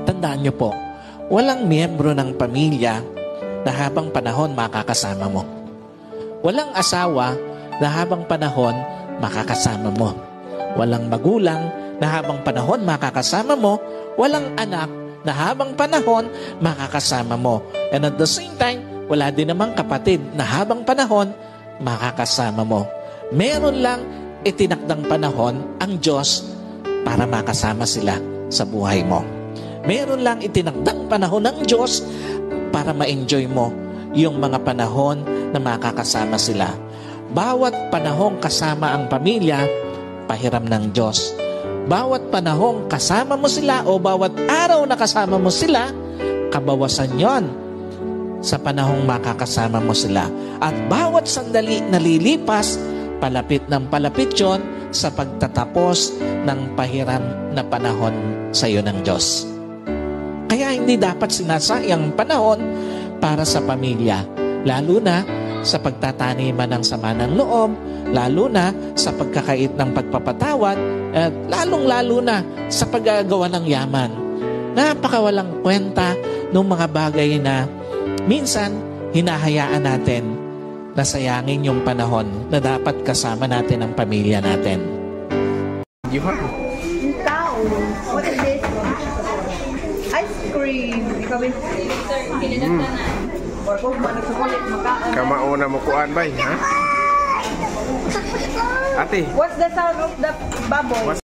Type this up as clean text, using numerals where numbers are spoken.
Tandaan niyo po, walang miyembro ng pamilya na habang panahon makakasama mo. Walang asawa na habang panahon makakasama mo. Walang magulang na habang panahon makakasama mo. Walang anak na habang panahon makakasama mo. And at the same time, wala din namang kapatid na habang panahon makakasama mo. Meron lang itinakdang panahon ang Diyos para makasama sila sa buhay mo. Meron lang itinakdang panahon ng Diyos para ma-enjoy mo yung mga panahon na makakasama sila. Bawat panahong kasama ang pamilya, pahiram ng Diyos. Bawat panahong kasama mo sila o bawat araw na kasama mo sila, kabawasan yon sa panahong makakasama mo sila. At bawat sandali na lilipas, palapit ng palapit yon sa pagtatapos ng pahiram na panahon sa iyo ng Diyos. Kaya hindi dapat sinasayang panahon para sa pamilya, lalo na sa pagtataniman ng sama ng loob, lalo na sa pagkakait ng pagpapatawad, at lalong-lalo na sa paggagawa ng yaman. Napakawalang kwenta ng mga bagay na minsan hinahayaan natin na sayangin yung panahon na dapat kasama natin ang pamilya natin. Yuhan. Tao. What is this? Ice cream. Ikaw is... Kamauna mo kuan bay, ha? Ate. What's the sound of the bubble?